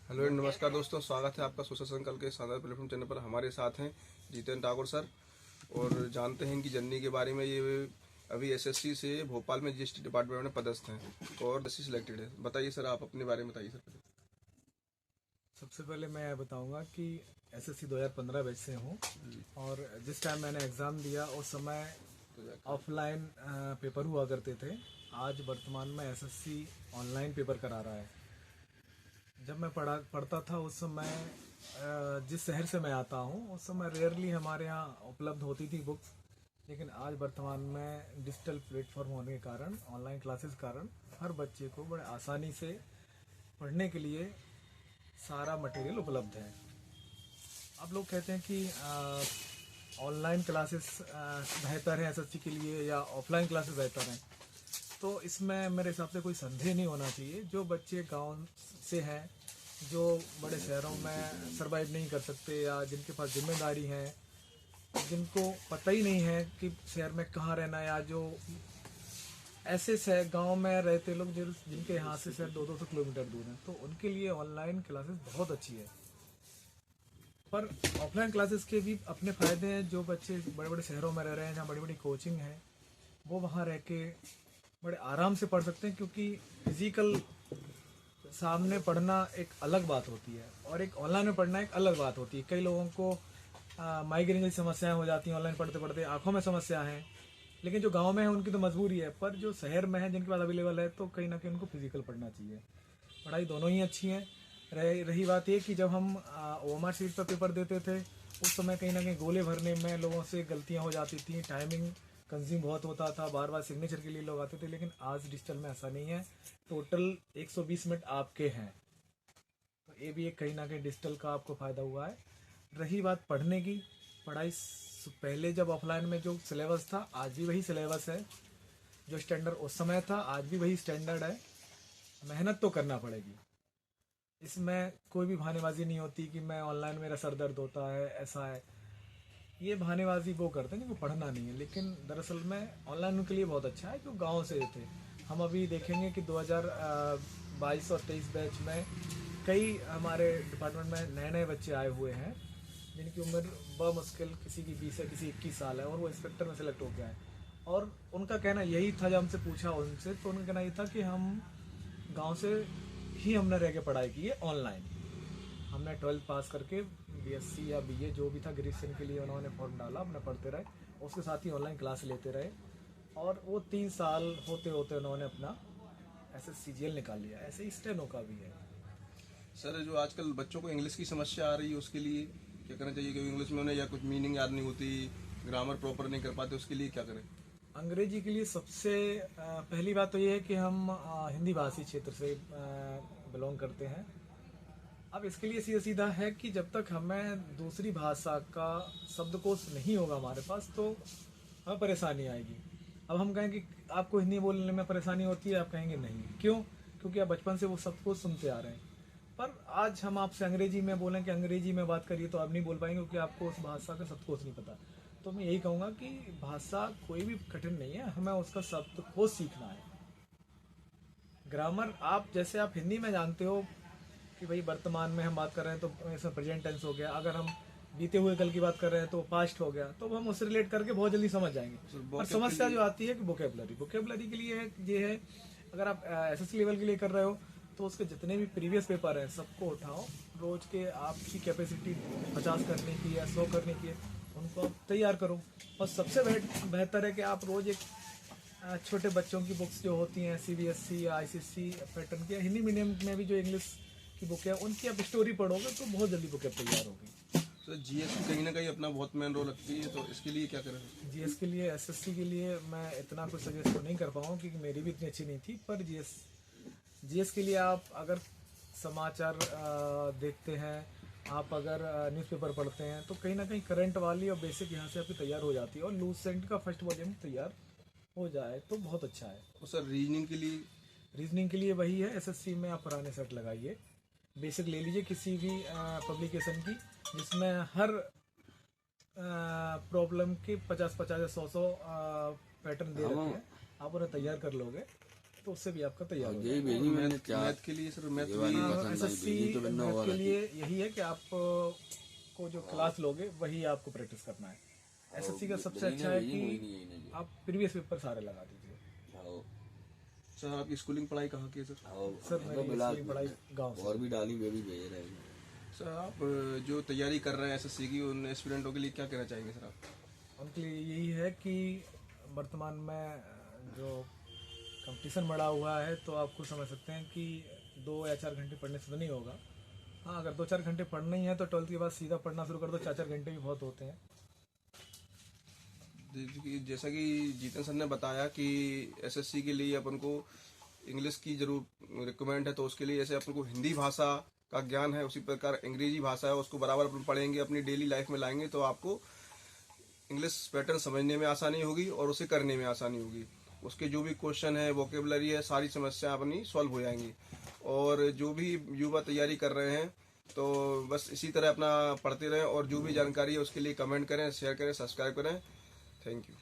Hello नमस्कार दोस्तों, स्वागत है आपका सोशल सर्कल के शानदार प्लेटफॉर्म चैनल पर। हमारे साथ हैं जितेंद्र ठाकुर सर और जानते हैं इनकी जर्नी के बारे में। ये अभी एसएससी से भोपाल में जीएसटी डिपार्टमेंट में पदस्थ हैं और एसएससी सिलेक्टेड है। बताइए सर, आप अपने बारे में बताइए सर। सबसे पहले मैं बताऊंगा कि एसएससी 2015 बैच से हूँ और जिस टाइम मैंने एग्ज़ाम दिया उस समय ऑफलाइन पेपर हुआ करते थे। आज वर्तमान में एसएससी ऑनलाइन पेपर करा रहा है। जब मैं पढ़ता था उस समय जिस शहर से मैं आता हूँ उस समय रेयरली हमारे यहाँ उपलब्ध होती थी बुक्स, लेकिन आज वर्तमान में डिजिटल प्लेटफॉर्म होने के कारण, ऑनलाइन क्लासेस के कारण हर बच्चे को बड़े आसानी से पढ़ने के लिए सारा मटेरियल उपलब्ध है। अब लोग कहते हैं कि ऑनलाइन क्लासेस बेहतर है एसएससी के लिए या ऑफलाइन क्लासेस बेहतर हैं, तो इसमें मेरे हिसाब से कोई संदेह नहीं होना चाहिए। जो बच्चे गांव से हैं, जो बड़े शहरों में सरवाइव नहीं कर सकते या जिनके पास जिम्मेदारी है, जिनको पता ही नहीं है कि शहर में कहाँ रहना, या जो ऐसे शहर गांव में रहते लोग जिनके यहाँ से शहर 200-200 किलोमीटर दूर हैं, तो उनके लिए ऑनलाइन क्लासेस बहुत अच्छी है। पर ऑफलाइन क्लासेस के भी अपने फ़ायदे हैं। जो बच्चे बड़े बड़े शहरों में रह रहे हैं, जहाँ बड़ी बड़ी कोचिंग है, वो वहाँ रह के बड़े आराम से पढ़ सकते हैं, क्योंकि फिजिकल सामने पढ़ना एक अलग बात होती है और एक ऑनलाइन में पढ़ना एक अलग बात होती है। कई लोगों को माइग्रेन जैसी समस्याएं हो जाती हैं ऑनलाइन पढ़ते पढ़ते, आंखों में समस्या है। लेकिन जो गांव में है उनकी तो मजबूरी है, पर जो शहर में है जिनके पास अवेलेबल है, तो कहीं ना कहीं उनको फिजिकल पढ़ना चाहिए। पढ़ाई दोनों ही अच्छी हैं। रही बात ये कि जब हम ओएमआर शीट पर पेपर देते थे उस समय कहीं ना कहीं गोले भरने में लोगों से गलतियां हो जाती थी, टाइमिंग कंज्यूम बहुत होता था, बार बार सिग्नेचर के लिए लोग आते थे। लेकिन आज डिजिटल में ऐसा नहीं है, टोटल 120 मिनट आपके हैं, तो ये भी एक कहीं ना कहीं डिजिटल का आपको फ़ायदा हुआ है। रही बात पढ़ने की, पढ़ाई पहले जब ऑफलाइन में जो सिलेबस था आज भी वही सिलेबस है, जो स्टैंडर्ड उस समय था आज भी वही स्टैंडर्ड है। मेहनत तो करना पड़ेगी, इसमें कोई भी बहानेबाजी नहीं होती कि मैं ऑनलाइन मेरा सर दर्द होता है, ऐसा है। ये बहानेबाजी वो करते हैं जिनको पढ़ना नहीं है, लेकिन दरअसल में ऑनलाइन उनके लिए बहुत अच्छा है जो गांव से थे। हम अभी देखेंगे कि 2022 और 23 बैच में कई हमारे डिपार्टमेंट में नए नए बच्चे आए हुए हैं जिनकी उम्र बमुश्किल किसी की 20 है, किसी 21 साल है, और वो इंस्पेक्टर में सेलेक्ट हो गया है। और उनका कहना यही था, जब हमसे पूछा उनसे, तो उनका कहना ये था कि हम गांव से ही हमने रह के पढ़ाई की है ऑनलाइन। हमने 12th पास करके बीएससी या बीए जो भी था ग्रेजुएशन के लिए उन्होंने फॉर्म डाला, अपने पढ़ते रहे, उसके साथ ही ऑनलाइन क्लास लेते रहे, और वो 3 साल होते होते उन्होंने अपना एसएससीजीएल निकाल लिया। ऐसे ही स्टेनो का भी है। सर, जो आजकल बच्चों को इंग्लिश की समस्या आ रही है उसके लिए क्या करना चाहिए? क्योंकि इंग्लिश में उन्हें या कुछ मीनिंग याद नहीं होती, ग्रामर प्रॉपर नहीं कर पाते, उसके लिए क्या करें? अंग्रेजी के लिए सबसे पहली बात तो ये है कि हम हिंदी भाषी क्षेत्र से बिलोंग करते हैं। अब इसके लिए सीधा सीधा है कि जब तक हमें दूसरी भाषा का शब्दकोश नहीं होगा हमारे पास, तो हमें परेशानी आएगी। अब हम कहें कि आपको हिंदी बोलने में परेशानी होती है, आप कहेंगे नहीं। क्यों? क्योंकि आप बचपन से वो शब्दकोश सुनते आ रहे हैं। पर आज हम आपसे अंग्रेजी में बोलें कि अंग्रेजी में बात करिए तो आप नहीं बोल पाएंगे, क्योंकि आपको उस भाषा का शब्दकोश नहीं पता। तो मैं यही कहूँगा कि भाषा कोई भी कठिन नहीं है, हमें उसका शब्दकोश सीखना है। ग्रामर आप जैसे आप हिंदी में जानते हो कि भाई वर्तमान में हम बात कर रहे हैं तो इसमें प्रेजेंट टेंस हो गया, अगर हम बीते हुए कल की बात कर रहे हैं तो पास्ट हो गया, तो हम उससे रिलेट करके बहुत जल्दी समझ जाएंगे। पर समस्या जो आती है कि वोकेबलरी के लिए है, ये है अगर आप एसएससी लेवल के लिए कर रहे हो तो उसके जितने भी प्रीवियस पेपर हैं सबको उठाओ, रोज के आपकी कैपेसिटी 50 करने की या 100 करने की है, उनको आप तैयार करो। और सबसे बेहतर है कि आप रोज एक छोटे बच्चों की बुक्स जो होती हैं सीबीएसई या आईसीएसई पैटर्न की, हिंदी मीडियम में भी जो इंग्लिश की बुक है उनकी आप स्टोरी पढ़ोगे तो बहुत जल्दी बुक तैयार होगी। सर, जीएस कहीं ना कहीं अपना बहुत मेन रोल रखती है, तो इसके लिए क्या करें? जीएस के लिए, एसएससी के लिए मैं इतना कुछ सजेस्ट तो नहीं कर पाऊँ क्योंकि मेरी भी इतनी अच्छी नहीं थी। पर जीएस के लिए आप अगर समाचार देखते हैं, आप अगर न्यूज़पेपर पढ़ते हैं, तो कहीं ना कहीं करंट वाली और बेसिक यहाँ से आपकी तैयार हो जाती है, और लूसेंट का फर्स्ट वॉल्यूम तैयार हो जाए तो बहुत अच्छा है। और सर, रीजनिंग के लिए? रीजनिंग के लिए वही है, एसएससी में आप पुराने सेट लगाइए, बेसिक ले लीजिए किसी भी पब्लिकेशन की जिसमें हर प्रॉब्लम के 50-50 या 100 पैटर्न दे रखे हैं, आप उन्हें तैयार कर लोगे तो उससे भी आपका तैयार हो यही भेजी मैंने चार मैथ के लिए सर, मैथ ये वाली भी पसंद आई एसएससी भेजी तो मैंने वो के वाला लिए यही है कि आप को जो क्लास लोगे वही आपको प्रैक्टिस करना है। एसएससी का सबसे अच्छा है कि आप प्रीवियस पेपर सारे लगा दीजिए। सर आपकी स्कूलिंग पढ़ाई कहाँ की है सर? सर मेरी स्कूलिंग पढ़ाई गाँव से। और भी डाली वे भी भेज रहे हैं। सर आप जो तैयारी कर रहे हैं एसएससी की, उन एस्पिरेंटों के लिए क्या कहना चाहेंगे सर आप? उनके लिए यही है कि वर्तमान में जो कंपटीशन बढ़ा हुआ है, तो आप खुद समझ सकते हैं कि 2 या 4 घंटे पढ़ने से तो नहीं होगा। हाँ, अगर 2-4 घंटे पढ़ना ही है तो 12th के बाद सीधा पढ़ना शुरू कर दो, 4-4 घंटे भी बहुत होते हैं। जैसा कि जीतन सर ने बताया कि एसएससी के लिए अपन को इंग्लिश की जरूर रिक्वायरमेंट है, तो उसके लिए जैसे अपन को हिंदी भाषा का ज्ञान है, उसी प्रकार अंग्रेजी भाषा है, उसको बराबर अपन पढ़ेंगे, अपनी डेली लाइफ में लाएंगे, तो आपको इंग्लिश पैटर्न समझने में आसानी होगी और उसे करने में आसानी होगी। उसके जो भी क्वेश्चन है, वोकेबलरी है, सारी समस्या अपनी सॉल्व हो जाएंगी। और जो भी युवा तैयारी कर रहे हैं तो बस इसी तरह अपना पढ़ते रहें, और जो भी जानकारी है उसके लिए कमेंट करें, शेयर करें, सब्सक्राइब करें। Thank you.